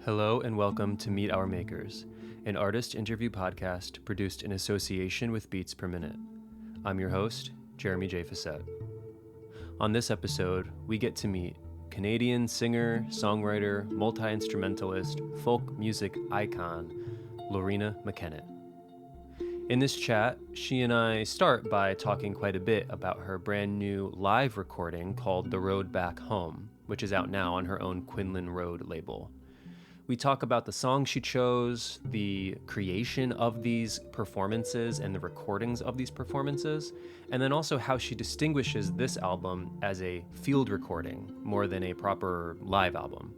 Hello and welcome to Meet Our Makers, an artist interview podcast produced in association with Beats Per Minute. I'm your host, Jeremy J. Facette. On this episode, we get to meet Canadian singer, songwriter, multi-instrumentalist, folk music icon, Loreena Mckennitt. In this chat, she and I start by talking quite a bit about her brand new live recording called The Road Back Home, which is out now on her own Quinlan Road label. We talk about the songs she chose, the creation of these performances and the recordings of these performances, and then also how she distinguishes this album as a field recording more than a proper live album.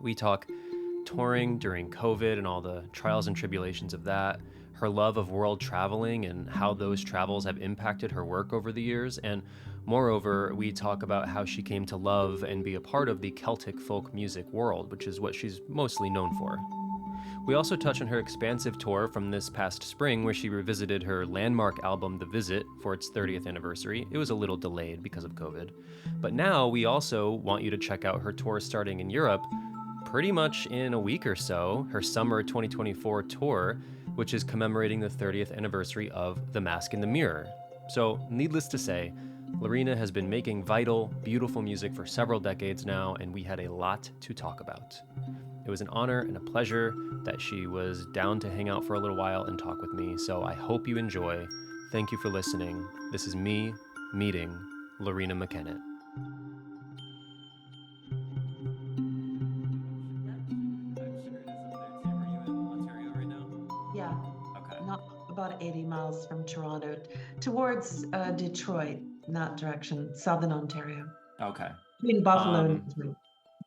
We talk touring during COVID and all the trials and tribulations of that, her love of world traveling and how those travels have impacted her work over the years, and moreover, we talk about how she came to love and be a part of the Celtic folk music world, which is what she's mostly known for. We also touch on her expansive tour from this past spring, where she revisited her landmark album, The Visit, for its 30th anniversary. It was a little delayed because of COVID. But now we also want you to check out her tour starting in Europe pretty much in a week or so, her summer 2024 tour, which is commemorating the 30th anniversary of The Mask in the Mirror. So, needless to say, Loreena has been making vital, beautiful music for several decades now, and we had a lot to talk about. It was an honor and a pleasure that she was down to hang out for a little while and talk with me, so I hope you enjoy. Thank you for listening. This is me meeting Loreena Mckennitt. Yeah, Okay. not about 80 miles from Toronto, towards Detroit, in that direction, southern Ontario, Okay. between Buffalo and Detroit.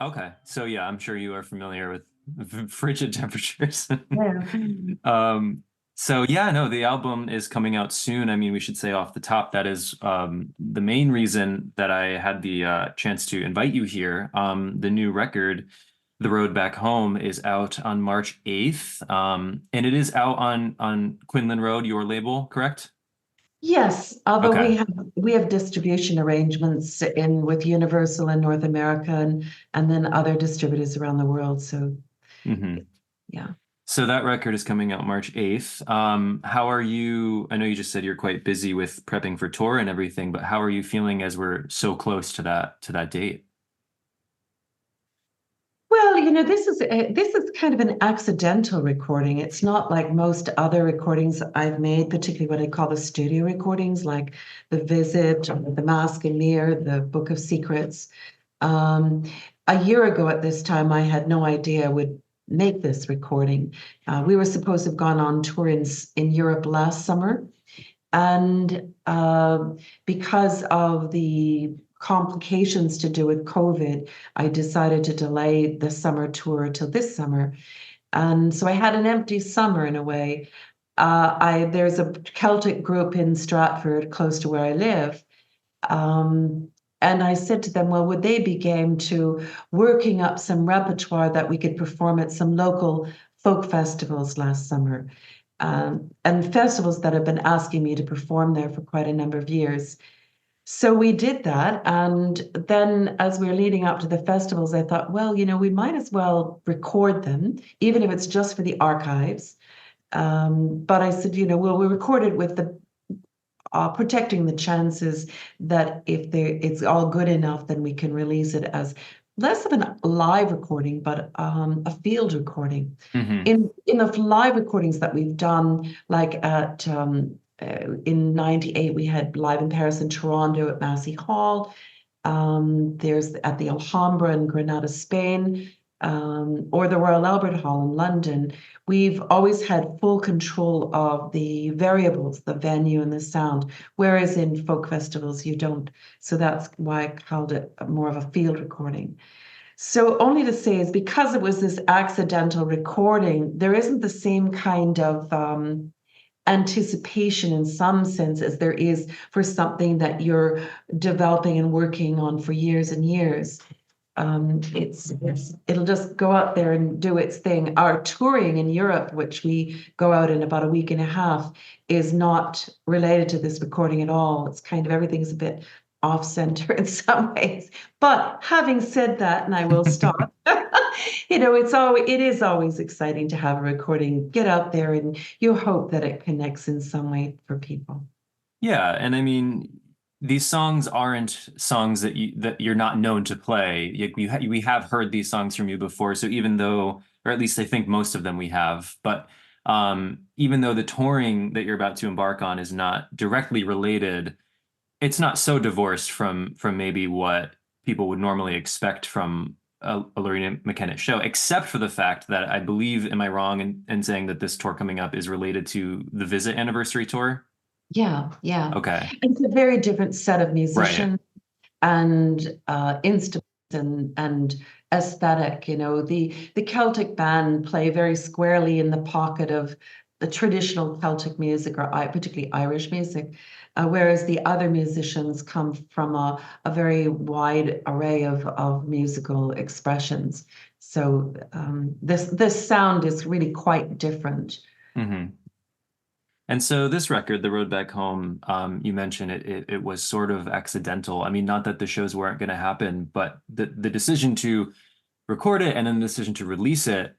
Okay. So yeah, I'm sure you are familiar with frigid temperatures. Yeah. So yeah, no, the album is coming out soon. I mean, we should say off the top, that is the main reason that I had the chance to invite you here. The new record, The Road Back Home, is out on March 8th. And it is out on Quinlan Road, your label, correct? Yes, although Okay. we have distribution arrangements in with Universal in North America and then other distributors around the world. So Mm-hmm. yeah. So that record is coming out March 8th. How are you? I know you just said you're quite busy with prepping for tour and everything, but how are you feeling as we're so close to that date? Well, this is kind of an accidental recording. It's not like most other recordings I've made, particularly what I call the studio recordings, like The Visit, or The Mask and Mirror, The Book of Secrets. Um, a year ago at this time, I had no idea I would make this recording. We were supposed to have gone on tour in Europe last summer, and because of the complications to do with COVID, I decided to delay the summer tour till this summer. And so I had an empty summer in a way. There's a Celtic group in Stratford, close to where I live. Um, and I said to them, well, would they be game to working up some repertoire that we could perform at some local folk festivals last summer? And festivals that have been asking me to perform there for quite a number of years. So we did that. And then as we were leading up to the festivals, I thought, well, we might as well record them, even if it's just for the archives. But I said, well, we record it with the protecting the chances that if it's all good enough, then we can release it as less of a live recording, but a field recording. Mm-hmm. In the live recordings that we've done, like in '98, we had live in Paris and Toronto at Massey Hall. There's at the Alhambra in Granada, Spain, or the Royal Albert Hall in London. We've always had full control of the variables, the venue and the sound, whereas in folk festivals you don't. So that's why I called it more of a field recording. So only to say is because it was this accidental recording, there isn't the same kind of anticipation in some sense as there is for something that you're developing and working on for years and years. It'll just go out there and do its thing. Our touring in Europe, which we go out in about a week and a half, is not related to this recording at all. It's kind of everything's a bit off center in some ways. But having said that, and I will stop, it is always exciting to have a recording get out there, and you hope that it connects in some way for people. Yeah, and I mean, these songs aren't songs that you're not known to play. We have heard these songs from you before, so even though, or at least I think most of them we have, but even though the touring that you're about to embark on is not directly related, it's not so divorced from maybe what people would normally expect from a Loreena Mckennitt show, except for the fact that I believe, am I wrong in saying that this tour coming up is related to the Visit anniversary tour? Yeah, yeah. Okay. It's a very different set of Right. musicians and instruments and aesthetic. The Celtic band play very squarely in the pocket of the traditional Celtic music, or particularly Irish music, whereas the other musicians come from a very wide array of musical expressions. So this sound is really quite different. Hmm. And so this record, The Road Back Home, you mentioned it was sort of accidental. I mean, not that the shows weren't going to happen, but the decision to record it and then the decision to release it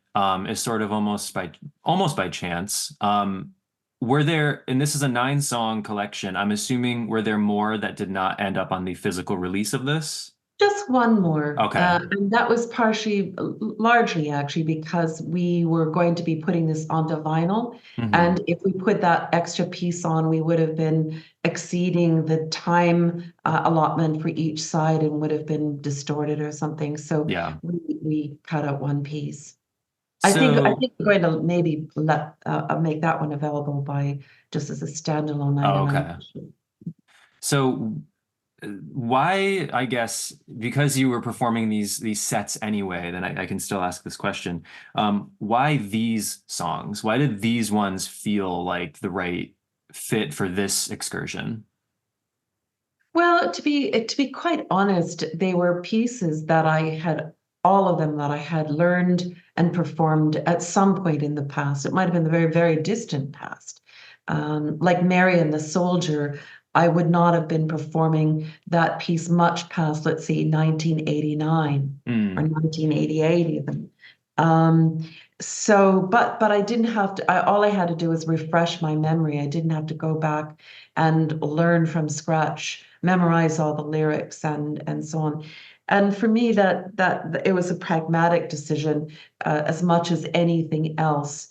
is sort of almost by chance. Were there, and this is a 9 song collection, I'm assuming, were there more that did not end up on the physical release of this? Just one more. Okay. And that was largely actually, because we were going to be putting this onto vinyl. Hmm. And if we put that extra piece on, we would have been exceeding the time allotment for each side and would have been distorted or something. So Yeah. we cut out one piece. I So, think we're going to maybe make that one available by just as a standalone oh, item. okay. So why, I guess, because you were performing these sets anyway, then I can still ask this question. Why these songs? Why did these ones feel like the right fit for this excursion? Well, to be quite honest, they were pieces that all of them that I had learned and performed at some point in the past. It might have been the very, very distant past. Like Mary and the Soldier, I would not have been performing that piece much past, let's see, 1989 or Mm, 1988 even. Um, but I didn't have to, all I had to do was refresh my memory. I didn't have to go back and learn from scratch, memorize all the lyrics and so on. And for me, that it was a pragmatic decision as much as anything else,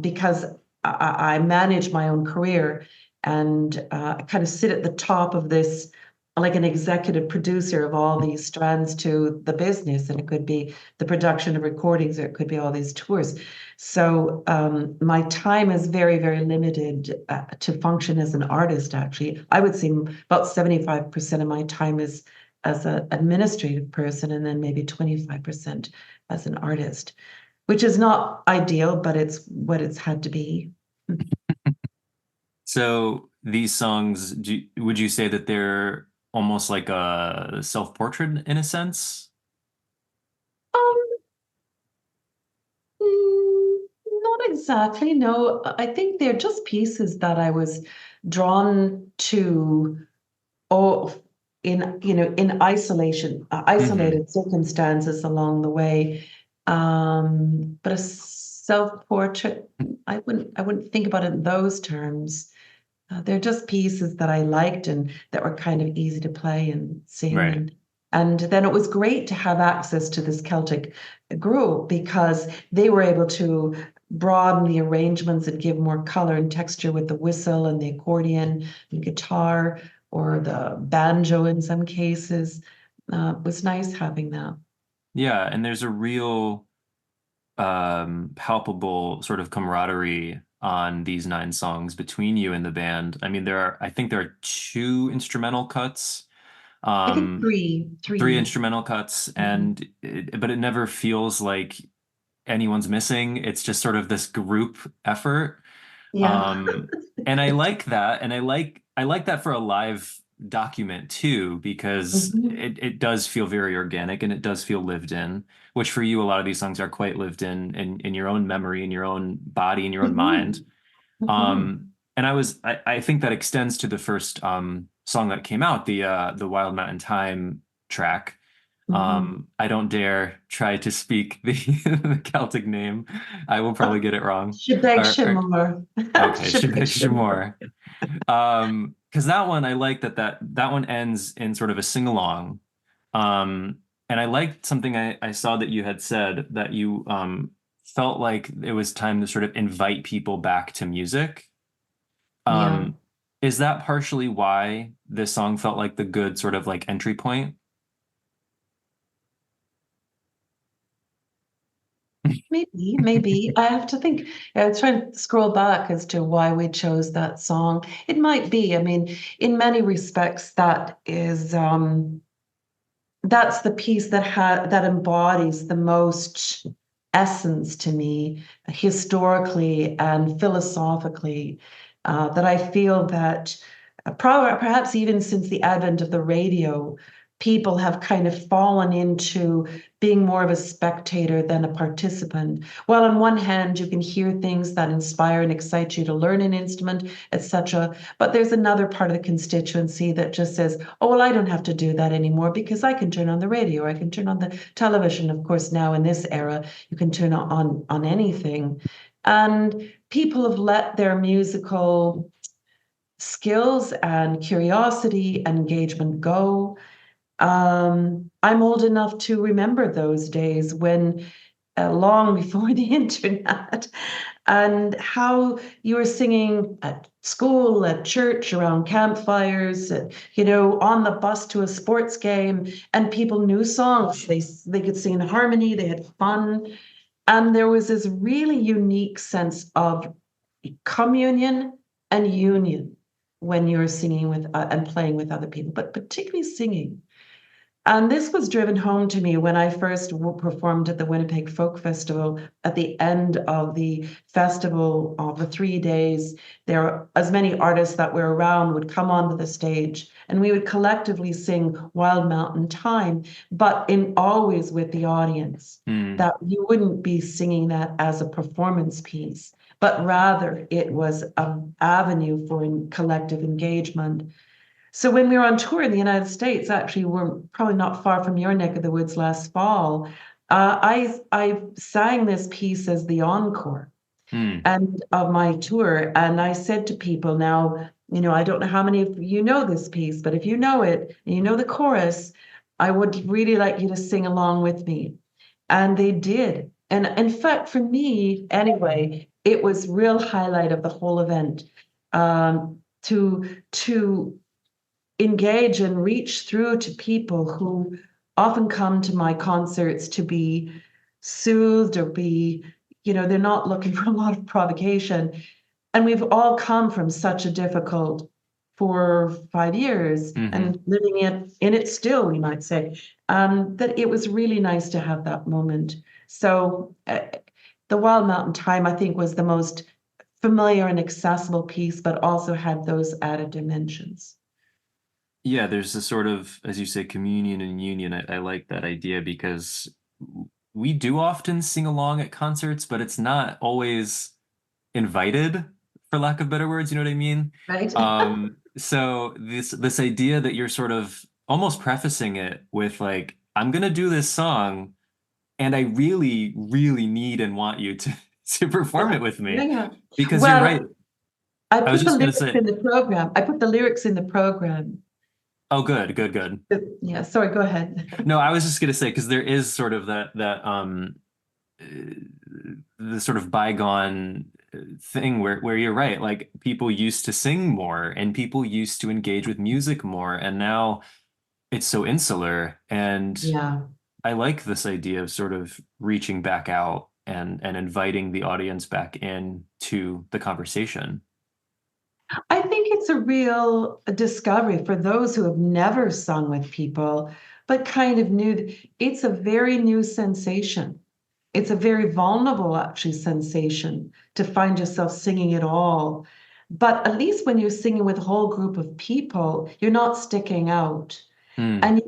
because I manage my own career and I kind of sit at the top of this, like an executive producer of all these strands to the business, and it could be the production of recordings, or it could be all these tours. So my time is very, very limited to function as an artist, actually. I would say about 75% of my time is as an administrative person, and then maybe 25% as an artist, which is not ideal, but it's what it's had to be. so these songs, would you say that they're almost like a self-portrait in a sense? Um, Not exactly. No, I think they're just pieces that I was drawn to, oh, in Hmm. isolated circumstances along the way. But a self-portrait, I wouldn't think about it in those terms. They're just pieces that I liked and that were kind of easy to play and sing. Right. And then it was great to have access to this Celtic group because they were able to broaden the arrangements and give more color and texture with the whistle and the accordion and guitar or the banjo in some cases. It was nice having that. Yeah, and there's a real palpable sort of camaraderie on these 9 songs between you and the band. I mean, I think there are 2 instrumental cuts, I think um, three, three three. instrumental cuts, Mhm. but it never feels like anyone's missing. It's just sort of this group effort. Yeah. Um, and I like that, and I like that for a live document too, because Mhm. it does feel very organic and it does feel lived in, which for you, a lot of these songs are quite lived in your own memory, in your own body, in your own mind. Mhm. Mhm. And I think that extends to the first song that came out, the Wild Mountain Thyme track. Mhm. I don't dare try to speak the, the Celtic name. I will probably get it wrong. Shebeg Or Shimmer. okay, Shebeg Shimmer. Shimor. Because that one, I like that one ends in sort of a sing along. And I liked something I saw that you had said that you felt like it was time to sort of invite people back to music. Yeah. Um, is that partially why this song felt like the good sort of like entry point? Maybe. I have to think. I was trying to scroll back as to why we chose that song. It might be. I mean, in many respects, that's the piece that embodies the most essence to me, historically and philosophically. That I feel that perhaps even since the advent of the radio, people have kind of fallen into being more of a spectator than a participant. While on one hand, you can hear things that inspire and excite you to learn an instrument, etc. But there's another part of the constituency that just says, oh, well, I don't have to do that anymore because I can turn on the radio, I can turn on the television. Of course, now in this era, you can turn on anything. And people have let their musical skills and curiosity and engagement go. I'm old enough to remember those days when, long before the internet, and how you were singing at school, at church, around campfires, on the bus to a sports game, and people knew songs. They could sing in harmony. They had fun, and there was this really unique sense of communion and union when you're singing with and playing with other people, but particularly singing. And this was driven home to me when I first performed at the Winnipeg Folk Festival. At the end of the festival of the 3 days, there as many artists that were around would come onto the stage, and we would collectively sing Wild Mountain Thyme, but in always with the audience. Hmm. That you wouldn't be singing that as a performance piece, but rather it was an avenue for collective engagement. So when we were on tour in the United States, actually, we're probably not far from your neck of the woods last fall. I sang this piece as the encore Hmm. and of my tour, and I said to people, now, I don't know how many of you know this piece, but if you know it and you know the chorus, I would really like you to sing along with me. And they did. And in fact, for me, anyway, it was real highlight of the whole event. To engage and reach through to people who often come to my concerts to be soothed or they're not looking for a lot of provocation. And we've all come from such a difficult 4 or 5 years Hmm. and living in it still, we might say, that it was really nice to have that moment. So the Wild Mountain Thyme, I think, was the most familiar and accessible piece, but also had those added dimensions. Yeah, there's a sort of, as you say, communion and union. I like that idea because we do often sing along at concerts, but it's not always invited, for lack of better words, you know what I mean? Right? So this idea that you're sort of almost prefacing it with like, I'm gonna do this song, and I really, really need and want you to to perform it with Yeah, me. yeah. Because you're right. Well, I I was put the just gonna lyrics say, in the program. I put the lyrics in the program. oh, good, good, good. Yeah, sorry, go ahead. No, I was just gonna say because there is sort of that uh, the sort of bygone thing where you're right. Like people used to sing more and people used to engage with music more, and now it's so insular. And Yeah. I like this idea of sort of reaching back out and inviting the audience back in to the conversation. I think it's a real discovery for those who have never sung with people, but kind of new. It's a very new sensation. It's a very vulnerable, actually, sensation to find yourself singing at all. But at least when you're singing with a whole group of people, you're not sticking out. Hmm. And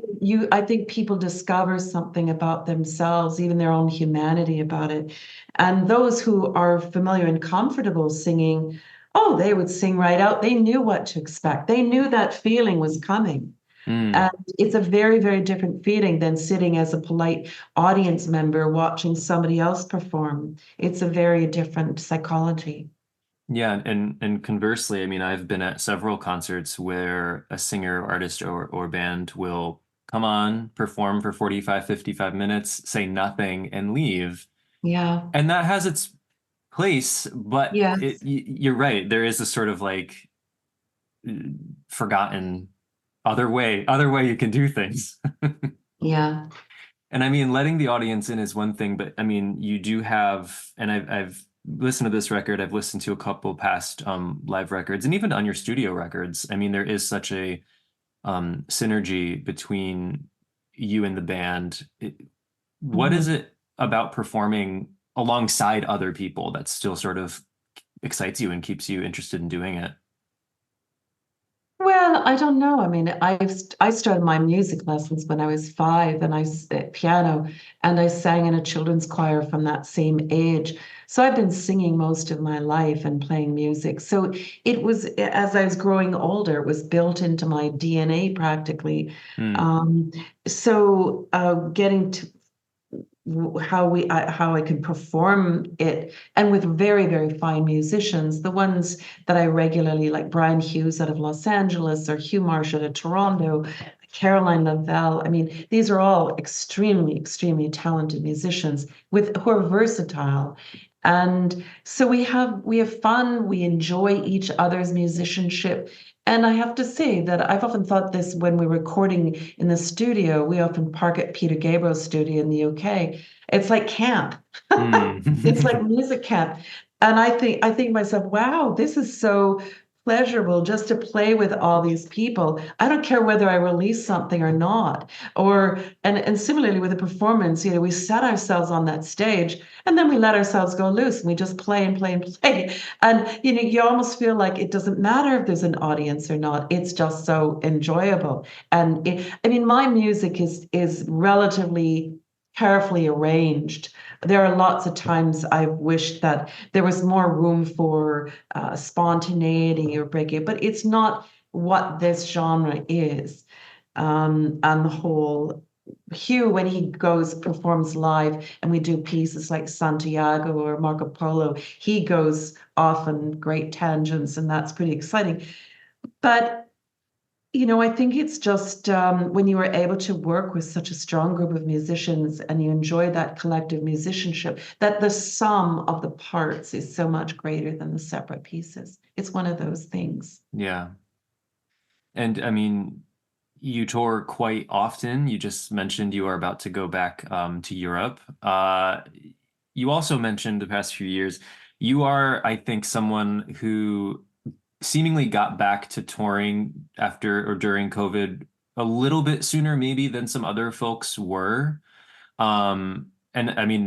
I think people discover something about themselves, even their own humanity about it. And those who are familiar and comfortable singing, Oh, they would sing right out. They knew what to expect. They knew that feeling was coming. Mm. And it's a very, very different feeling than sitting as a polite audience member watching somebody else perform. It's a very different psychology. Yeah, and conversely, I mean, I've been at several concerts where a singer, artist, or band will come on, perform for 45, 55 minutes, say nothing, and leave. Yeah. And that has its place, but Yes. you're right. There is a sort of like forgotten other way you can do things. Yeah. And I mean, letting the audience in is one thing, but I mean, you do have, and I've listened to this record, I've listened to a couple past live records, and even on your studio records. I mean, there is such a synergy between you and the band. What is Mhm. it about performing alongside other people that still sort of excites you and keeps you interested in doing it? Well, I don't know. I mean, I started my music lessons when I was 5, and piano, and I sang in a children's choir from that same age. So I've been singing most of my life and playing music. So it was, as I was growing older, it was built into my DNA practically. Hmm. Um, so getting to how I can perform it, and with very, very fine musicians, the ones that I regularly, like Brian Hughes out of Los Angeles or Hugh Marsh out of Toronto, Caroline Lavelle. I mean, these are all extremely, extremely talented musicians with who are versatile. And so we have fun, we enjoy each other's musicianship. And I have to say that I've often thought this when we're recording in the studio. We often park at Peter Gabriel's studio in the UK. It's like camp. It's Hmm. like music camp. And I think myself, wow, this is so pleasurable just to play with all these people. I don't care whether I release something or not. And similarly with the performance, we set ourselves on that stage and then we let ourselves go loose and we just play and play and play. And you almost feel like it doesn't matter if there's an audience or not. It's just so enjoyable. And I mean, my music is relatively carefully arranged. There are lots of times I've wished that there was more room for spontaneity or breaking, but it's not what this genre is. And the whole Hugh, when he goes performs live, and we do pieces like Santiago or Marco Polo, he goes off on great tangents, and that's pretty exciting. But I think it's just when you are able to work with such a strong group of musicians and you enjoy that collective musicianship, that the sum of the parts is so much greater than the separate pieces. It's one of those things. Yeah. And I mean, you tour quite often. You just mentioned you are about to go back to Europe. You also mentioned the past few years. You are, I think, someone who seemingly got back to touring after or during COVID a little bit sooner, maybe than some other folks were. And I mean,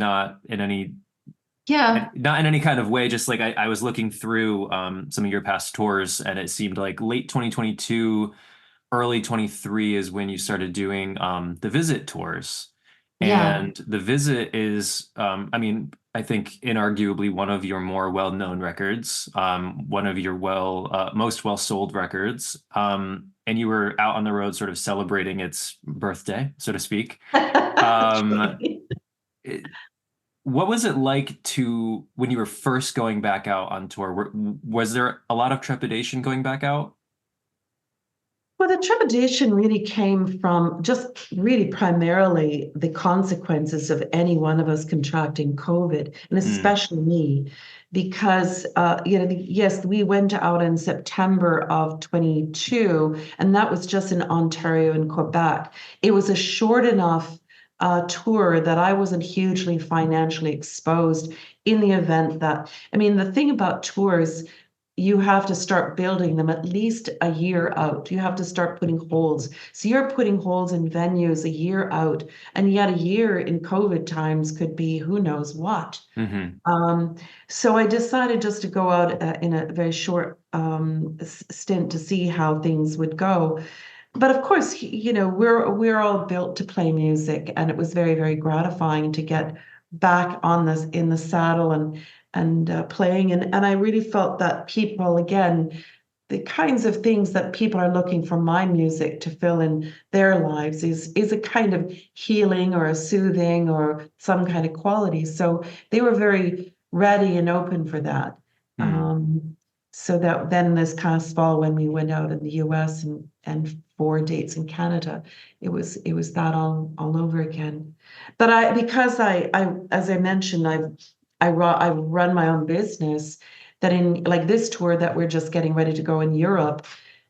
Yeah, not in any kind of way, just like I was looking through some of your past tours, and it seemed like late 2022, early 23 is when you started doing the Visit tours. yeah. And the Visit is, I mean, I think inarguably one of your more well-known records, one of your most well-sold records. And you were out on the road sort of celebrating its birthday, so to speak. Um, Okay. it- what was it like to when you were first going back out on tour? Was there a lot of trepidation going back out? Well, the trepidation really came from just really primarily the consequences of any one of us contracting COVID, and Mm, especially me, because yes, we went out in September of 22, and that was just in Ontario and Quebec. It was a short enough tour that I wasn't hugely financially exposed in the event that, I mean, the thing about tours, you have to start building them at least a year out. You have to start putting holes. So you're putting holes in venues a year out, and yet a year in COVID times could be who knows what. hmm. Um, so I decided just to go out in a very short stint to see how things would go. But of course, we're all built to play music, and it was very, very gratifying to get back on this in the saddle playing. And I really felt that people, again, the kinds of things that people are looking for my music to fill in their lives is a kind of healing or a soothing or some kind of quality. So they were very ready and open for that. So that then this past fall, when we went out in the US and 4 dates in Canada, it was that all over again. But because I as I mentioned, I've run my own business, that in like this tour that we're just getting ready to go in Europe,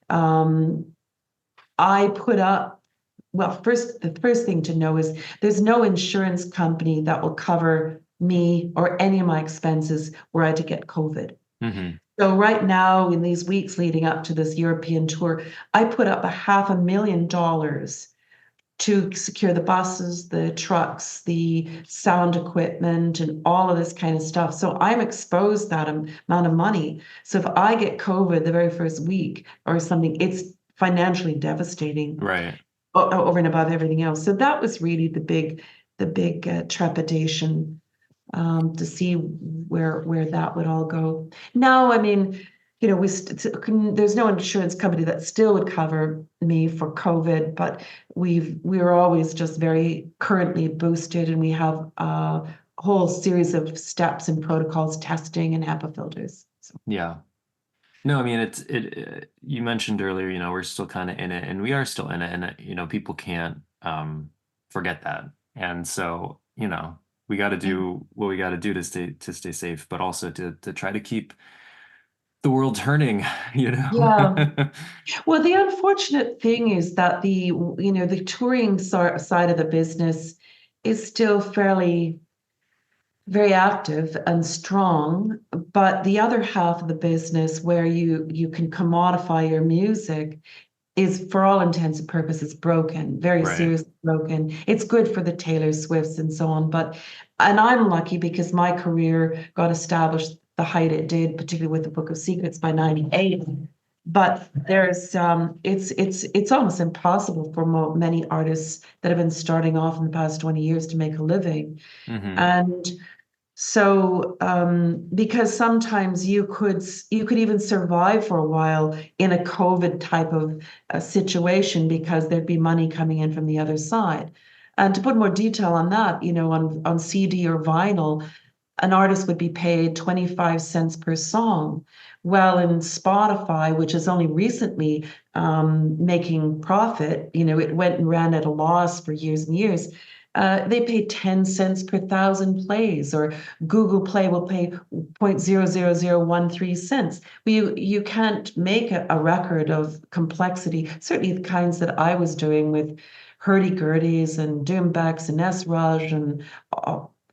I put up, well, the first thing to know is there's no insurance company that will cover me or any of my expenses were I to get COVID. So right now, in these weeks leading up to this European tour, I put up $500,000 to secure the buses, the trucks, the sound equipment, and all of this kind of stuff. So I'm exposed that amount of money. So if I get COVID the very first week or something, it's financially devastating, Right. Over and above everything else. So that was really the big trepidation, to see where that would all go. Now, I mean, there's no insurance company that still would cover me for COVID, but we're always just very currently boosted, and we have a whole series of steps and protocols, testing and HEPA filters. So. Yeah. No, I mean, you mentioned earlier, we're still kind of in it, and we are still in it, and people can't forget that. And so, we got to do what we got to do to stay safe, but also to try to keep the world turning, Yeah. Well, the unfortunate thing is that the touring side of the business is still fairly very active and strong, but the other half of the business where you can commodify your music is, for all intents and purposes, broken, very Right. seriously broken. It's good for the Taylor Swifts and so on, and I'm lucky because my career got established the height it did, particularly with the Book of Secrets by 98. But there's it's almost impossible for many artists that have been starting off in the past 20 years to make a living. And so, because sometimes you could even survive for a while in a COVID type of situation because there'd be money coming in from the other side. And to put more detail on that, on CD or vinyl, an artist would be paid 25 cents per song. Well, in Spotify, which is only recently making profit, it went and ran at a loss for years and years. They pay 10 cents per thousand plays, or Google Play will pay 0.00013 cents. You can't make a record of complexity, certainly the kinds that I was doing with hurdy-gurdies and doumbeks and S-Raj and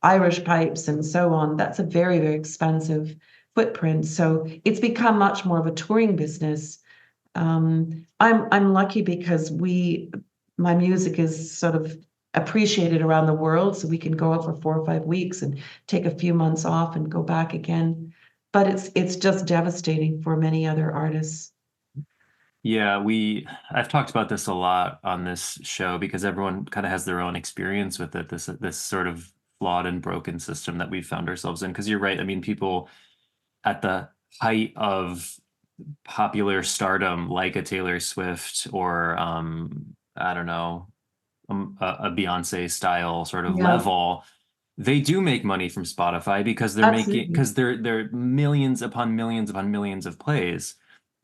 Irish pipes and so on. That's a very, very expensive footprint. So it's become much more of a touring business. I'm lucky because my music is sort of appreciated around the world, so we can go out for 4 or 5 weeks and take a few months off and go back again. But it's just devastating for many other artists. Yeah, I've talked about this a lot on this show because everyone kind of has their own experience with it, this sort of flawed and broken system that we've found ourselves in. Because you're right, I mean, people at the height of popular stardom, like a Taylor Swift or I don't know, a Beyonce style sort of level, they do make money from Spotify because they're millions upon millions upon millions of plays.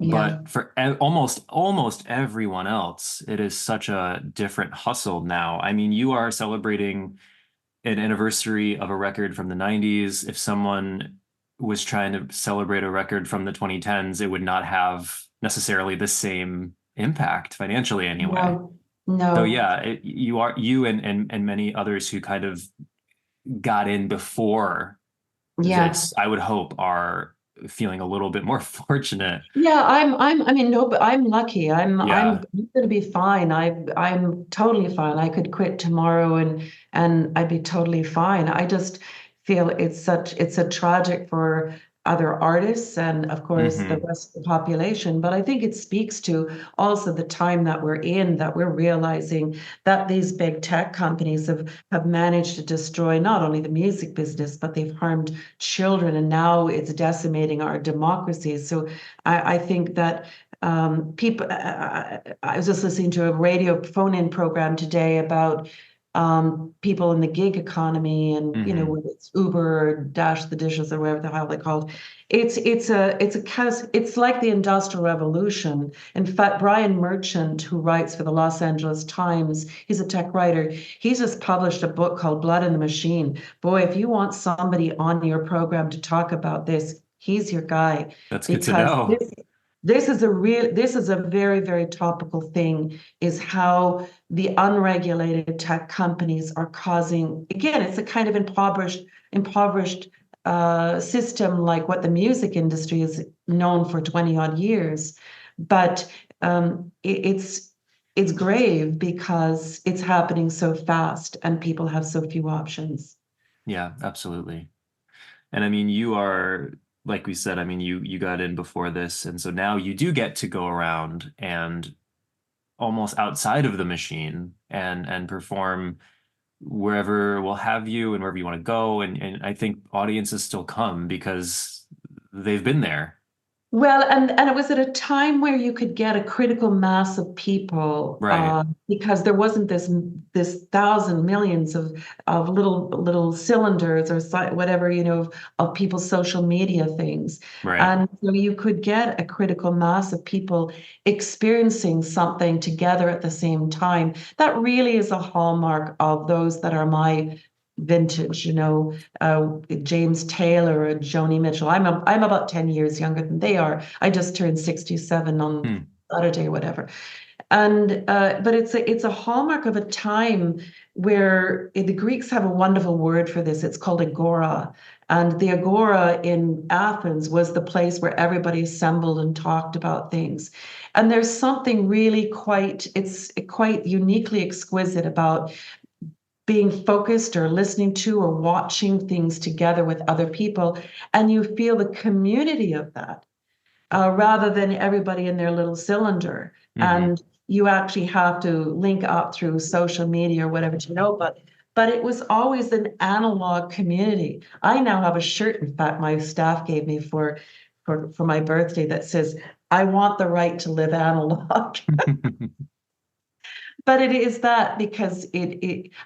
But for almost everyone else, it is such a different hustle now. I mean, you are celebrating an anniversary of a record from the 90s. If someone was trying to celebrate a record from the 2010s, it would not have necessarily the same impact financially anyway. No. So yeah, you and many others who kind of got in before this, I would hope, are feeling a little bit more fortunate. Yeah, I mean, no, but I'm lucky. I'm gonna be fine. I'm totally fine. I could quit tomorrow and I'd be totally fine. I just feel it's a tragic for other artists and of course the Mm-hmm. rest of the population. But I think it speaks to also the time that we're in, that we're realizing that these big tech companies have managed to destroy not only the music business, but they've harmed children, and now it's decimating our democracy. So I think that people, I was just listening to a radio phone-in program today about people in the gig economy, and Mm-hmm. whether it's Uber or Dash the Dishes or whatever the hell they called. It's like the Industrial Revolution. In fact, Brian Merchant, who writes for the Los Angeles Times, he's a tech writer. He's just published a book called Blood in the Machine. Boy, if you want somebody on your program to talk about this, he's your guy, That's good to because know. this is a very, very topical thing, is how the unregulated tech companies are causing, again, it's a kind of impoverished system like what the music industry is known for 20 odd years. But it's grave because it's happening so fast and people have so few options. Yeah, absolutely. And I mean, you are, like we said, I mean, you got in before this, and so now you do get to go around and almost outside of the machine and perform wherever we'll have you and wherever you want to go. And I think audiences still come because they've been there. Well, and it was at a time where you could get a critical mass of people, Right, because there wasn't this thousand millions of little cylinders or whatever, of people's social media things. right. And so you could get a critical mass of people experiencing something together at the same time. That really is a hallmark of those that are my vintage, James Taylor or Joni Mitchell. I'm about 10 years younger than they are. I just turned 67 on Hmm. Saturday or whatever. And but it's a hallmark of a time where the Greeks have a wonderful word for this. It's called agora. And the agora in Athens was the place where everybody assembled and talked about things. And there's something really it's quite uniquely exquisite about being focused or listening to or watching things together with other people, and you feel the community of that, rather than everybody in their little cylinder. Hmm. And you actually have to link up through social media or whatever to know, but it was always an analog community. I now have a shirt, in fact, my staff gave me for my birthday, that says, "I want the right to live analog." But it is that, because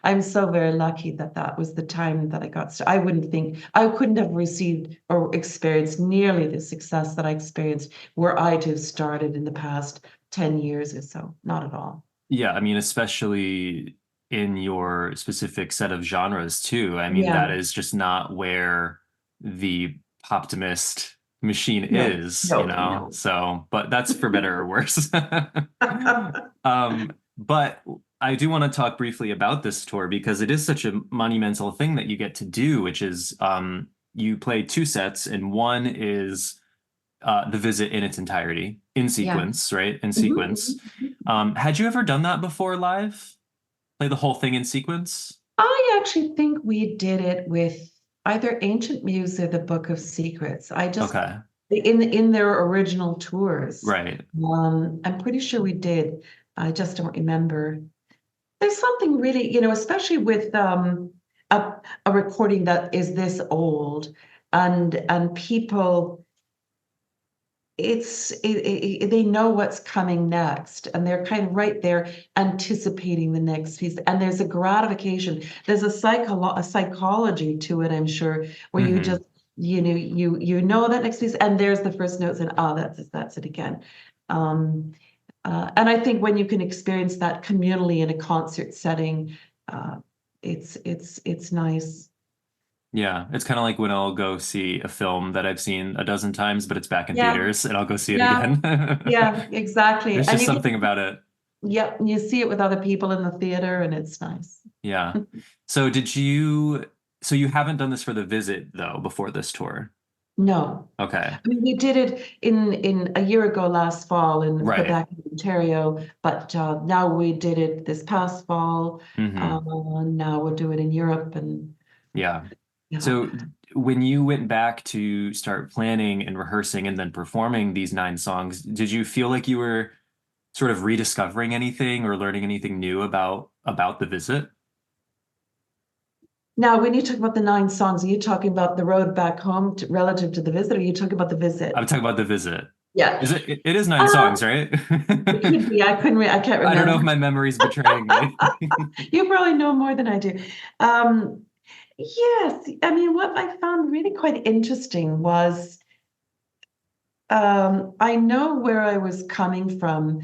I'm so very lucky that that was the time that I got started. I wouldn't think I couldn't have received or experienced nearly the success that I experienced were I to have started in the past 10 years or so. Not at all. Yeah, I mean, especially in your specific set of genres too. I mean, that Yeah. is just not where the Poptimist machine No, is, you no, know? no. So, but that's for better or worse. But I do want to talk briefly about this tour because it is such a monumental thing that you get to do, which is you play two sets, and one is the visit in its entirety, in Yeah. sequence, right? In Mhm, sequence. mhm, mhm. Had you ever done that before live? Play the whole thing in sequence? I actually think we did it with either Ancient Muse or the Book of Secrets. I just Okay, in their original tours. right. I'm pretty sure we did. I just don't remember. There's something really, especially with a a recording that is this old, and people, they know what's coming next, and they're kind of right there anticipating the next piece, and there's a gratification, there's a psychology to it, I'm sure, where you Hmm. just, you know that next piece, and there's the first notes, and that's it again. um and I think when you can experience that communally in a concert setting, uh it's nice. Yeah, it's kind of like when I'll go see a film that I've seen a dozen times, but it's back in Yeah, theaters, and I'll go see it yeah, again. yeah, exactly. There's And just you something can, about it. yeah, you see it with other people in the theater, and it's nice. Yeah. So so you haven't done this for the visit though before this tour? No. Okay. I mean, we did it in a year ago last fall in Right. Quebec, Ontario, but now we did it this past fall. Hmm. Now we'll do it in Europe, and Yeah. Yeah. So when you went back to start planning and rehearsing and then performing these 9 songs, did you feel like you were sort of rediscovering anything or learning anything new about the visit? Now, when you talk about the 9 songs, are you talking about the road back home relative to the visit, or are you talking about the visit? I'm talking about the visit. Yeah. It is 9 songs, Um, right? it could be. I can't I don't know if remember. my memory's betraying me. You probably know more than I do. Um, yes, I mean, what I found really quite interesting was I know where I was coming from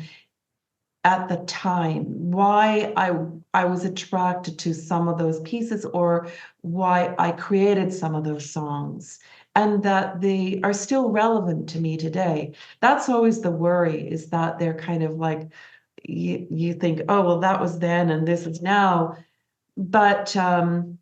at the time, why I was attracted to some of those pieces or why I created some of those songs, and that they are still relevant to me today. That's always the worry, is that they're kind of like you think, oh, well, that was then and this is now. But and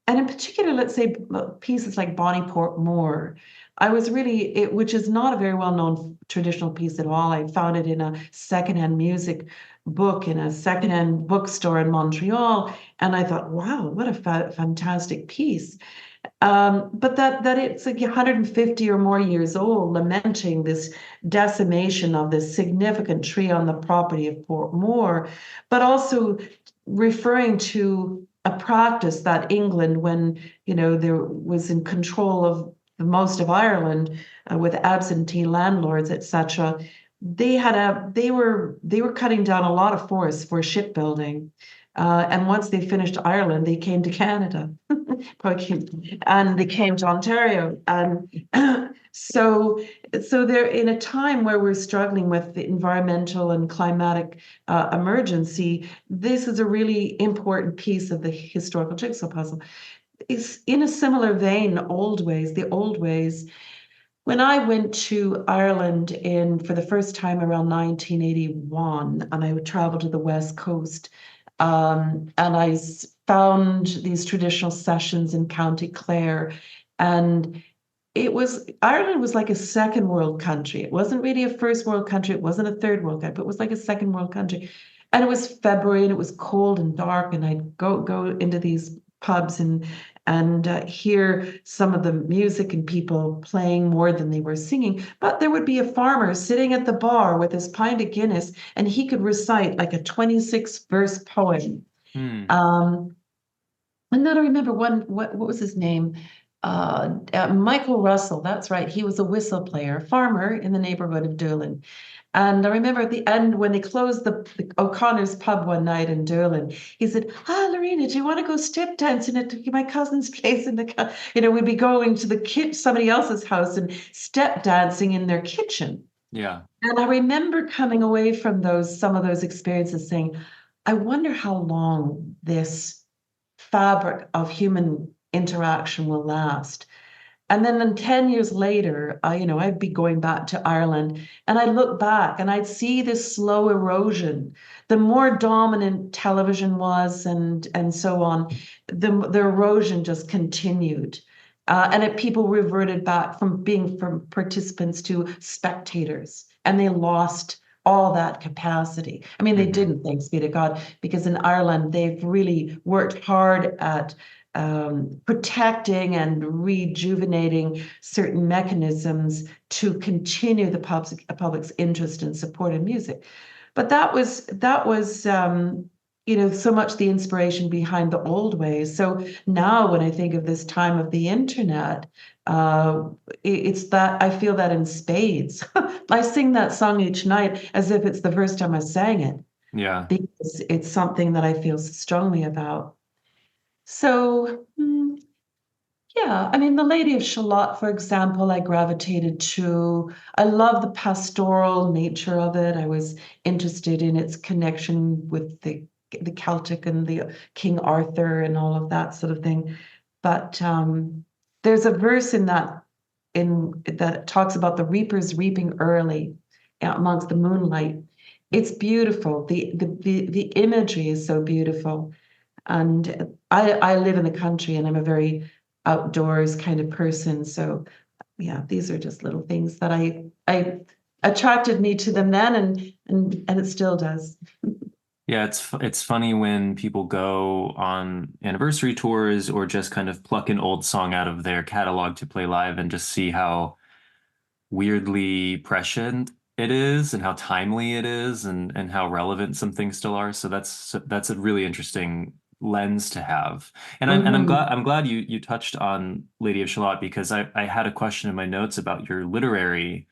in particular, let's say pieces like Bonnie Port Moore, I was really it, which is not a very well-known traditional piece at all. I found it in a secondhand music book in a secondhand bookstore in Montreal, and I thought, wow, what a fantastic piece. But that it's like 150 or more years old, lamenting this decimation of this significant tree on the property of Portmore, but also referring to a practice that England, when there was in control of the most of Ireland with absentee landlords, etc. They were cutting down a lot of forests for shipbuilding. And once they finished Ireland, they came to Canada. And they came to Ontario. And so they're in a time where we're struggling with the environmental and climatic emergency. This is a really important piece of the historical jigsaw puzzle. It's in a similar vein, the old ways. When I went to Ireland for the first time around 1981, and I would travel to the West Coast, and I found these traditional sessions in County Clare, and Ireland was like a second world country. It wasn't really a first world country. It wasn't a third world country, but it was like a second world country. And it was February and it was cold and dark, and I'd go into these pubs and hear some of the music and people playing more than they were singing. But there would be a farmer sitting at the bar with his pint of Guinness, and he could recite like a 26 verse poem. Hmm. Um, and then I remember what was his name? Michael Russell, that's right. He was a whistle player, farmer in the neighborhood of Doolin. And I remember at the end when they closed the O'Connor's pub one night in Doolin, he said, Loreena, do you want to go step dancing at my cousin's place in the, we'd be going to somebody else's house and step dancing in their kitchen. Yeah. And I remember coming away from some of those experiences saying, I wonder how long this fabric of human interaction will last. And then 10 years later, I'd be going back to Ireland and I'd look back and I'd see this slow erosion. The more dominant television was and so on, the erosion just continued. People reverted back from participants to spectators, and they lost all that capacity. I mean, they Hmm. didn't, thanks be to God, because in Ireland, they've really worked hard at protecting and rejuvenating certain mechanisms to continue the public's interest and support in music. But that was so much the inspiration behind the old ways. So now when I think of this time of the internet, uh, it's that I feel that in spades. I sing that song each night as if it's the first time I sang it, Yeah. because it's something that I feel strongly about. So, yeah, I mean, The Lady of Shalott, for example, I gravitated to. I love the pastoral nature of it. I was interested in its connection with the Celtic and the King Arthur and all of that sort of thing. But there's a verse in that talks about the reapers reaping early amongst the moonlight. It's beautiful. The imagery is so beautiful. And I live in the country and I'm a very outdoors kind of person. So yeah, these are just little things that I attracted me to them then, and it still does. Yeah, it's funny when people go on anniversary tours or just kind of pluck an old song out of their catalog to play live and just see how weirdly prescient it is and how timely it is and how relevant some things still are. So that's a really interesting lens to have. And I'm Hmm. glad you touched on Lady of Shalott because I had a question in my notes about your literary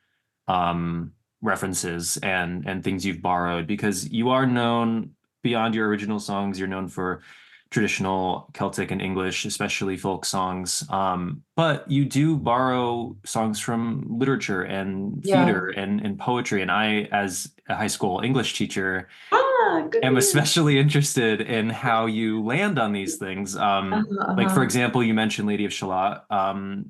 references and things you've borrowed because you are known beyond your original songs. You're known for traditional Celtic and English, especially folk songs. But you do borrow songs from literature and Yeah. theater and poetry. And I, as a high school English teacher, Ah, good for am you. especially interested in how you land on these things. Like for Uh-huh. example, you mentioned Lady of Shalott.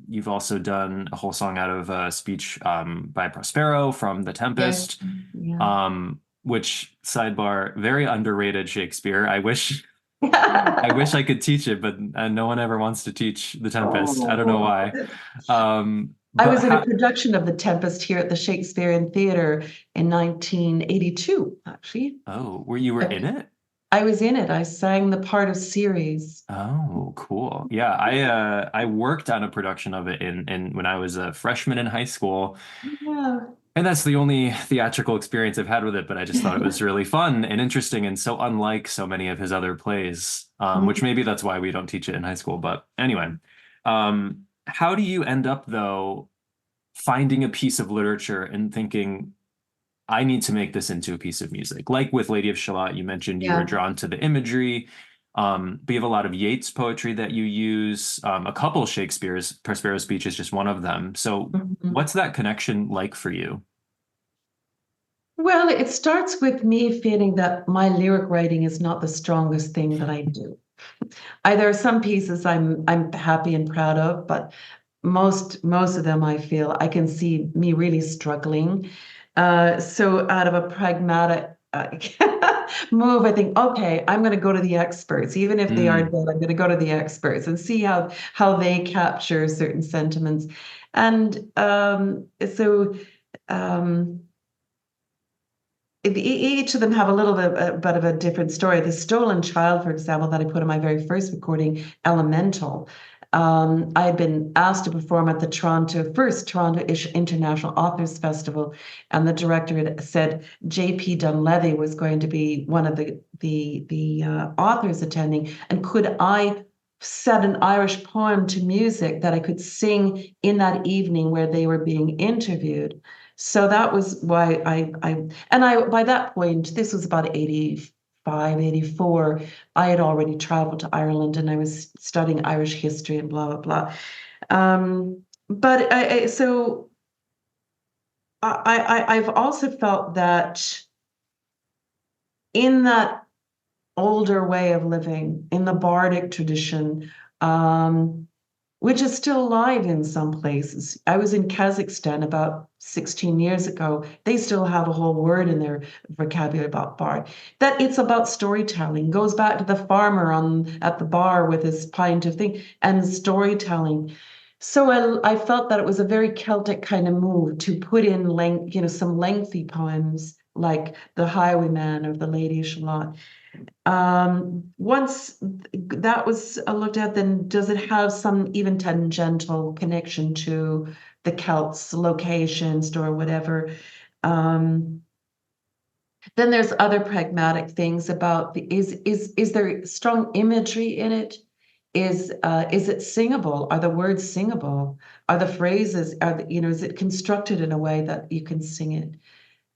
You've also done a whole song out of a speech by Prospero from The Yes. Tempest, Yeah. which sidebar, very underrated Shakespeare. I wish I could teach it, but no one ever wants to teach The Tempest. I don't know Oh, why. I But was in a how? production of The Tempest here at the Shakespearean Theatre in 1982, actually. Oh, you were in it? I was in it. I sang the part of Ceres. Oh, cool. Yeah, I worked on a production of it in when I was a freshman in high school, Yeah. and that's the only theatrical experience I've had with it, but I just thought it was really fun and interesting and so unlike so many of his other plays, which maybe that's why we don't teach it in high school. But anyway, how do you end up though finding a piece of literature and thinking, I need to make this into a piece of music. Like with Lady of Shalott, you mentioned you were Yeah. drawn to the imagery. But you have a lot of Yeats poetry that you use. A couple Shakespeare's Prospero speech is just one of them. So Mhm. what's that connection like for you? Well, it starts with me feeling that my lyric writing is not the strongest thing that I do. There are some pieces I'm happy and proud of, but most of them I feel I can see me really struggling. So out of a pragmatic move, I think, okay, I'm going to go to the experts, even if they are dead. Mm, I'm going to go to the experts and see how they capture certain sentiments, and so. Um, each of them have a little bit of a different story. The Stolen Child, for example, that I put in my very first recording, Elemental. I had been asked to perform at the first Toronto-ish International Authors Festival, and the director had said J.P. Dunleavy was going to be one of the authors attending, and could I set an Irish poem to music that I could sing in that evening where they were being interviewed. So that was why by that point, this was about 85, 84. I had already traveled to Ireland and I was studying Irish history and blah, blah, blah. But so I've also felt that in that older way of living, in the bardic tradition, um, which is still alive in some places. I was in Kazakhstan about 16 years ago. They still have a whole word in their vocabulary about bar. That it's about storytelling. Goes back to the farmer on at the bar with his pint of thing and storytelling. So I felt that it was a very Celtic kind of move to put in some lengthy poems like The Highwayman or The Lady of Shalott. Once that was looked at, then does it have some even tangential connection to the Celts locations or whatever? Um, then there's other pragmatic things about is there strong imagery in it? Is it singable? Are the words singable? Are the phrases is it constructed in a way that you can sing it?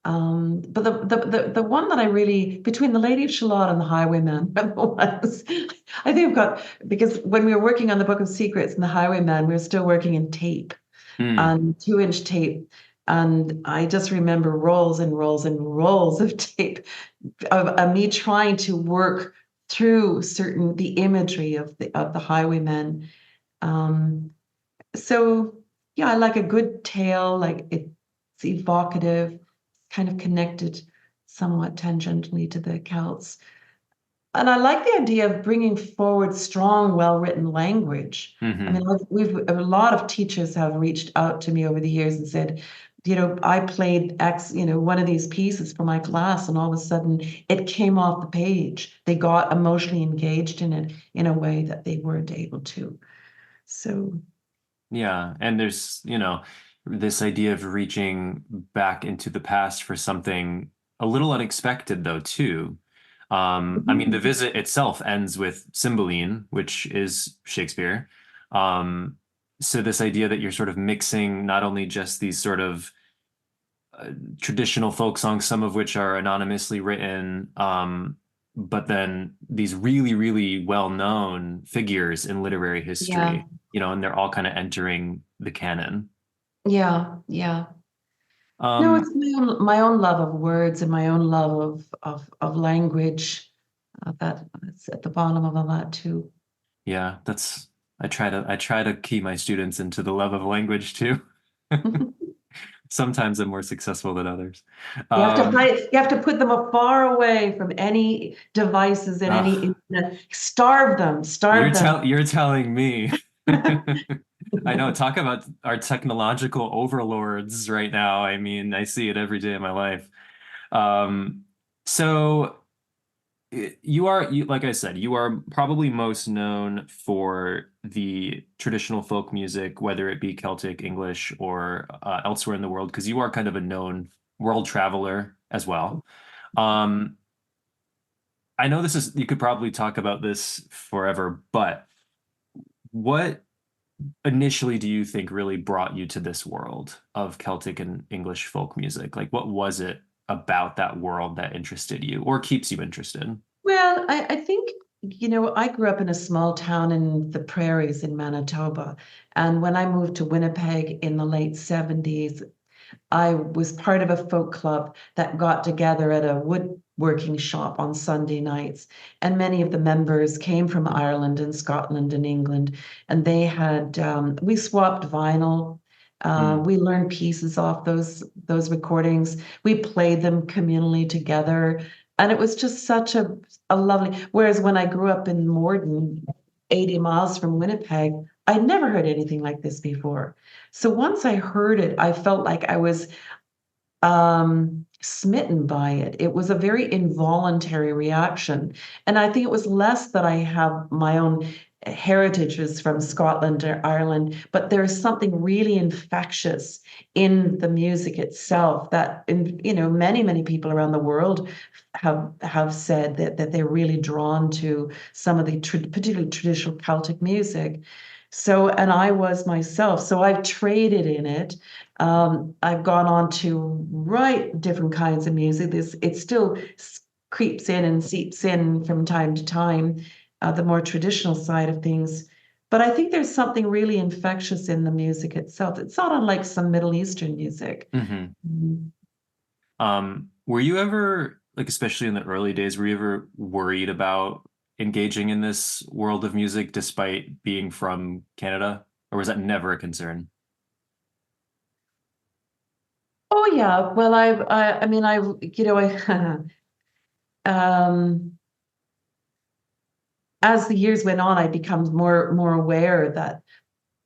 But the one that I really between the Lady of Shalott and the Highwayman are the ones I think I've got because when we were working on the Book of Secrets and the Highwayman, we were still working in tape mm, on 2-inch tape. And I just remember rolls and rolls and rolls of tape of me trying to work through the imagery of the Highwaymen. Um, so yeah, I like a good tale, like it's evocative, kind of connected somewhat tangentially to the Celts. And I like the idea of bringing forward strong, well-written language. I mean, hmm we've a lot of teachers have reached out to me over the years and said, I played one of these pieces for my class, and all of a sudden it came off the page. They got emotionally engaged in it in a way that they weren't able to. So, Yeah, and there's, this idea of reaching back into the past for something a little unexpected though too. I mean, the mhm. visit itself ends with Cymbeline, which is Shakespeare. Um, so this idea that you're sort of mixing not only just these sort of traditional folk songs, some of which are anonymously written, but then these really, really well-known figures in literary Yeah, history, and they're all kind of entering the canon. yeah, yeah. No, Um, it's my own love of words and my own love of language. That's at the bottom of all that too. yeah, I try to key my students into the love of language too. Sometimes I'm more successful than others. Um, You have to put them far away from any devices and any ugh, internet. Starve them, you're starve them. tell you're telling me. I know, talk about our technological overlords right now. I mean, I see it every day of my life. Um, so like I said, you are probably most known for the traditional folk music, whether it be Celtic, English, or elsewhere in the world, because you are kind of a known world traveler as well. Um, I know you could probably talk about this forever, but what initially do you think really brought you to this world of Celtic and English folk music? Like, what was it about that world that interested you or keeps you interested? Well, I think, I grew up in a small town in the prairies in Manitoba. And when I moved to Winnipeg in the late 70s, I was part of a folk club that got together at a woodworking shop on Sunday nights. And many of the members came from Ireland and Scotland and England. And we swapped vinyl. Hmm. We learned pieces off those recordings. We played them communally together. And it was just such a lovely, whereas when I grew up in Morden, 80 miles from Winnipeg, I'd never heard anything like this before. So once I heard it, I felt like I was smitten by it. It was a very involuntary reaction. And I think it was less that I have my own heritages from Scotland or Ireland, but there's something really infectious in the music itself that many, many people around the world have said that they're really drawn to some of the particularly traditional Celtic music. So, and I was myself. So I've traded in it. I've gone on to write different kinds of music. It still creeps in and seeps in from time to time, the more traditional side of things. But I think there's something really infectious in the music itself. It's not unlike some Middle Eastern music. Hmm. Mhm. Were you ever, like, especially in the early days, were you ever worried about engaging in this world of music despite being from Canada? Or was that never a concern? Oh yeah. Well, I mean, um, as the years went on, I become more aware that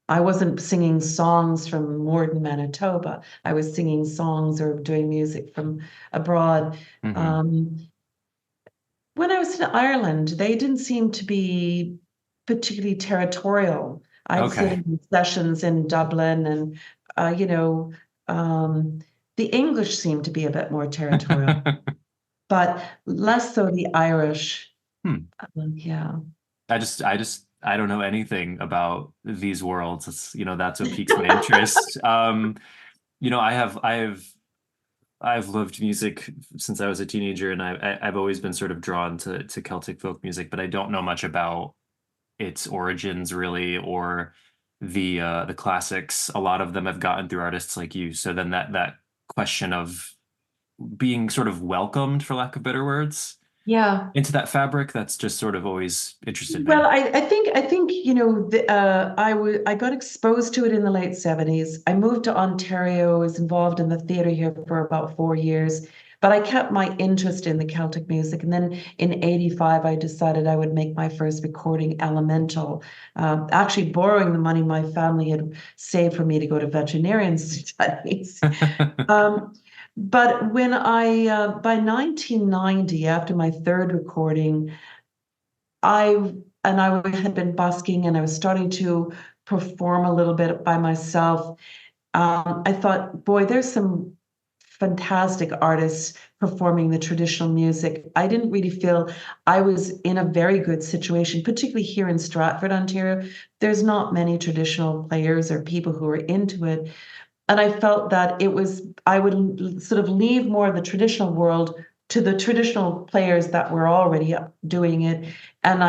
I wasn't singing songs from Morden, Manitoba. I was singing songs or doing music from abroad. Hmm. Um, when I was in Ireland, they didn't seem to be particularly territorial. I'd sit Okay. in sessions in Dublin, and uh, you know, um, the English seemed to be a bit more territorial, but less so the Irish. Hmm. Yeah. I don't know anything about these worlds. That's what piques my interest. I've loved music since I was a teenager, and I've always been sort of drawn to Celtic folk music, but I don't know much about its origins really, or the classics. A lot of them have gotten through artists like you. So then that question of being sort of welcomed, for lack of better words, Yeah. into that fabric, that's just sort of always interested Well, me. I think I got exposed to it in the late 70s. I moved to Ontario, was involved in the theater here for about 4 years. but I kept my interest in the Celtic music. And then in 85, I decided I would make my first recording elemental, actually borrowing the money my family had saved for me to go to veterinarian studies. But when by 1990, after my third recording, I had been busking and I was starting to perform a little bit by myself. I thought, boy, there's some fantastic artists performing the traditional music. I didn't really feel I was in a very good situation, particularly here in Stratford, Ontario. There's not many traditional players or people who are into it. And I felt that I would sort of leave more of the traditional world to the traditional players that were already doing it. And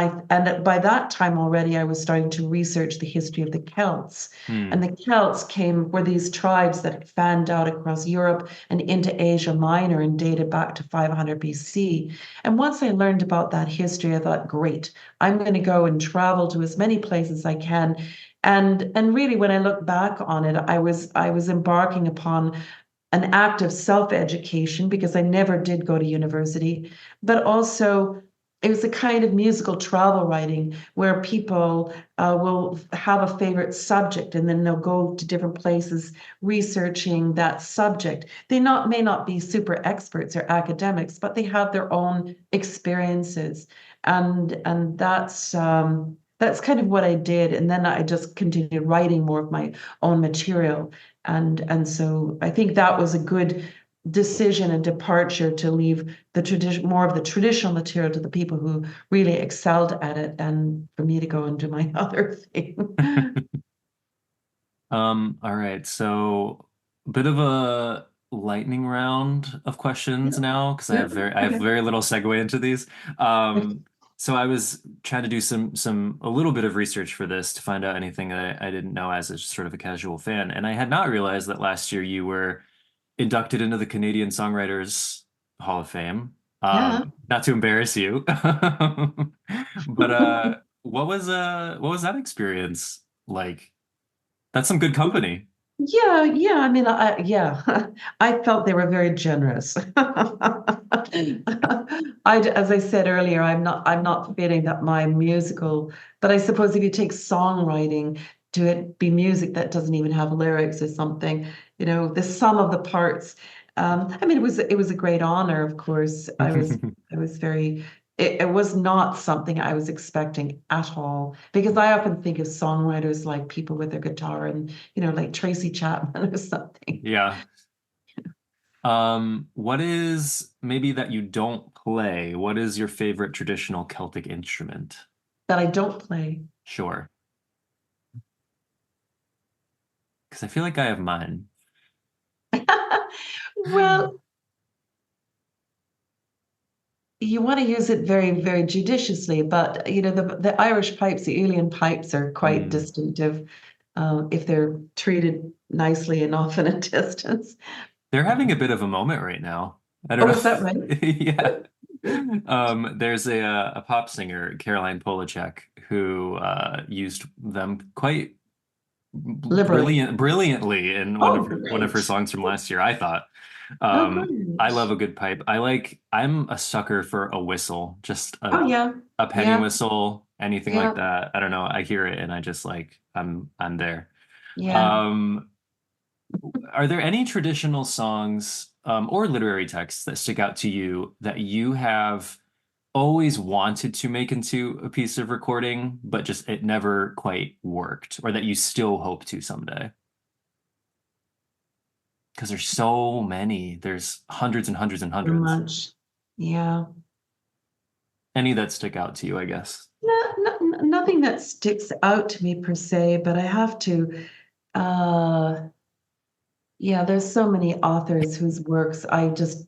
by that time already, I was starting to research the history of the Celts. And the Celts were these tribes that fanned out across Europe and into Asia Minor and dated back to 500 BC. And once I learned about that history, I thought, great, I'm going to go and travel to as many places as I can. And really, when I look back on it, I was embarking upon an act of self-education because I never did go to university, but also it was a kind of musical travel writing where people will have a favorite subject and then they'll go to different places researching that subject. They may not be super experts or academics, but they have their own experiences, and that's kind of what I did. And then I just continued writing more of my own material. And so I think that was a good decision and departure to leave more of the traditional material to the people who really excelled at it, and for me to go and do my other thing. All right, so a bit of a lightning round of questions now because Yeah. I have Okay. very little segue into these. So I was trying to do a little bit of research for this to find out anything that I didn't know as a sort of a casual fan, and I had not realized that last year you were inducted into the Canadian Songwriters Hall of Fame. Yeah. Not to embarrass you, but what was that experience like? That's some good company. Yeah. I mean, yeah, I felt they were very generous. As I said earlier, I'm not feeling that my musical, but I suppose if you take songwriting to it be music that doesn't even have lyrics or something, the sum of the parts. I mean, it was a great honor, of course. I was very it was not something I was expecting at all, because I often think of songwriters like people with their guitar and, like Tracy Chapman or something. Yeah. What is maybe that you don't play? What is your favorite traditional Celtic instrument? That I don't play. Sure. Because I feel like I have mine. Well, you want to use it very, very judiciously, but the Irish pipes, the Uilleann pipes, are quite Hmm. distinctive if they're treated nicely enough in a distance. They're having a bit of a moment right now. I don't Oh, is that right? know. Yeah. There's a pop singer, Caroline Polachek, who used them quite Liberally. brilliantly in Oh, one of her great. songs from last year, I thought. Oh, I love great. a good pipe. I'm a sucker for a whistle, just Oh, yeah. a penny Yeah. whistle, anything like Yeah. that. I don't know. I hear it and I just I'm there. Yeah. Um, are there any traditional songs or literary texts that stick out to you that you have always wanted to make into a piece of recording, but just it never quite worked, or that you still hope to someday? Because there's so many. There's hundreds and hundreds and So hundreds. much. Yeah. Any that stick out to you, I guess. Nothing that sticks out to me per se, but I have to. Uh, yeah, there's so many authors whose works I just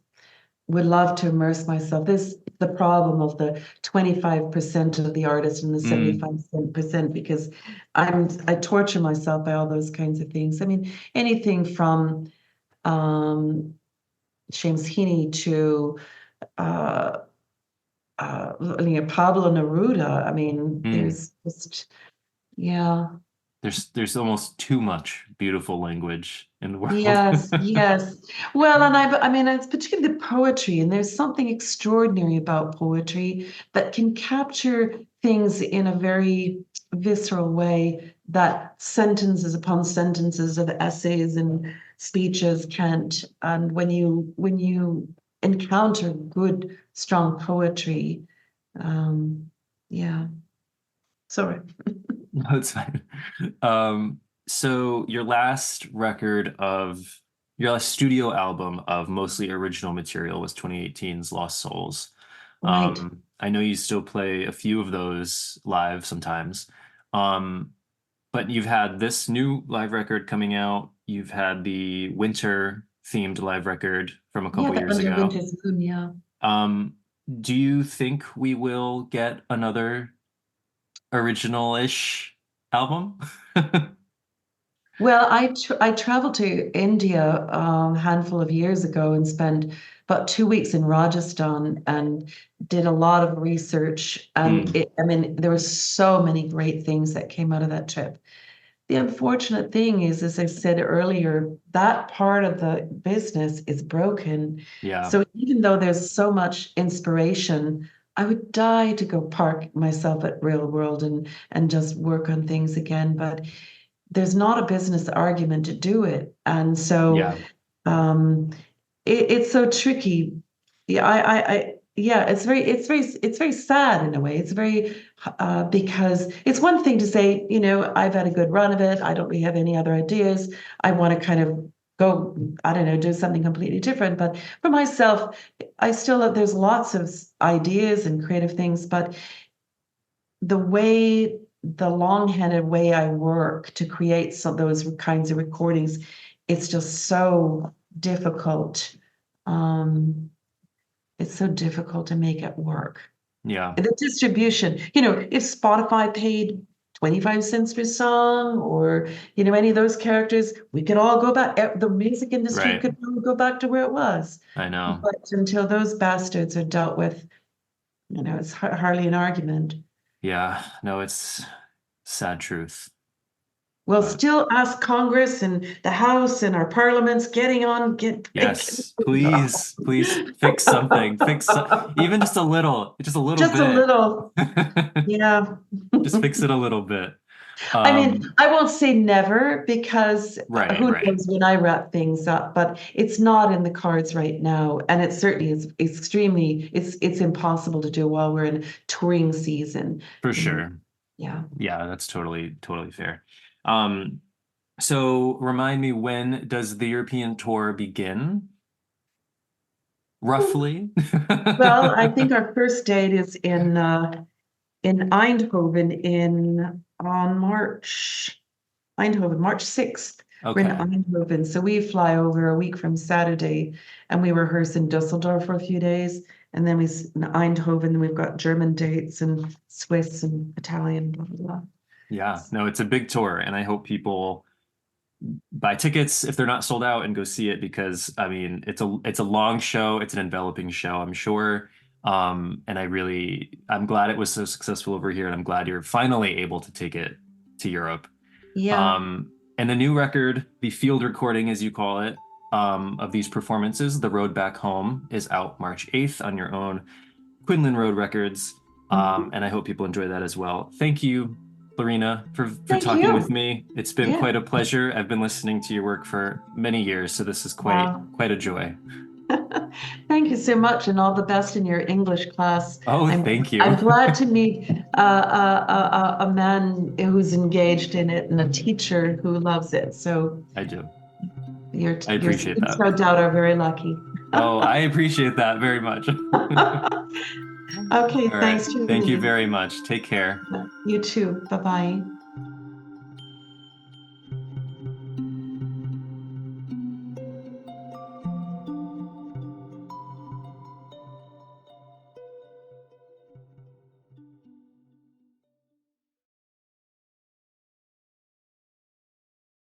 would love to immerse myself. This is the problem of the 25% of the artist and the Mm, 75%, because I torture myself by all those kinds of things. I mean, anything from um, James Heaney to uh, Pablo Neruda. I mean, mm. there's just, yeah. there's almost too much beautiful language in the world. Yes, yes. Well, and I mean, it's particularly the poetry, and there's something extraordinary about poetry that can capture things in a very visceral way that sentences upon sentences of essays and speeches can't. And when you encounter good, strong poetry, um, yeah. Sorry. No, it's fine. So your last studio album of mostly original material was 2018's Lost Souls. Right. I know you still play a few of those live sometimes. Um, but you've had this new live record coming out. You've had the winter themed live record from a Yeah, couple the years Under ago. Winter's Moon, yeah. Um, do you think we will get another original-ish album? Well, I traveled to India a handful of years ago and spent about 2 weeks in Rajasthan and did a lot of research. And Mm, I mean, there were so many great things that came out of that trip. The unfortunate thing is, as I said earlier, that part of the business is broken. yeah, So even though there's so much inspiration, I would die to go park myself at Real World and just work on things again. But there's not a business argument to do it. And so yeah, um, it's so tricky. Yeah, yeah, it's very sad in a way. It's very because it's one thing to say, I've had a good run of it. I don't really have any other ideas. I want to kind of go, I don't know, do something completely different. But for myself, there's lots of ideas and creative things, but the long-handed way I work to create those kinds of recordings, it's just so difficult. Um, it's so difficult to make it work. yeah, The distribution, if Spotify paid 25 cents per song or, any of those characters, we could all go back. The music industry right. could all go back to where it was. I know. But until those bastards are dealt with, it's hardly an argument. Yeah, no, it's sad truth. We'll But still ask Congress and the House and our parliaments get yes, please fix something. Even just a little just a bit. little. Yeah. Just fix it a little bit. I mean, Um, I won't say never because right, who right, knows when I wrap things up, but it's not in the cards right now. And it certainly is it's impossible to do while we're in touring season. for You know, sure. yeah. Yeah, that's totally fair. Um, so remind me, when does the European tour begin? Roughly? Well, I think our first date is in Eindhoven on March 6th. We're in Okay. Eindhoven. So we fly over a week from Saturday and we rehearse in Dusseldorf for a few days. And then in Eindhoven, we've got German dates and Swiss and Italian, blah, blah, blah. Yeah, no, it's a big tour, and I hope people buy tickets if they're not sold out and go see it because I mean it's a long show, it's an enveloping show, I'm sure. And I'm glad it was so successful over here, and I'm glad you're finally able to take it to Europe. Yeah. And the new record, the field recording, as you call it, of these performances, The Road Back Home, is out March 8th on your own Quinlan Road Records. Mhm. And I hope people enjoy that as well. Thank you, Loreena, for Thank talking with you. me. It's been Yeah. quite a pleasure. I've been listening to your work for many years, so this is Wow. quite a joy. Thank you so much, and all the best in your English class. Oh, I'm thank you. I'm glad to meet a man who's engaged in it and a teacher who loves it. So I do. I your appreciate students, that. no doubt, are very lucky. Oh, I appreciate that very much. Okay, All right. thanks, Thank you Julie. very much. Take care. You too. Bye bye.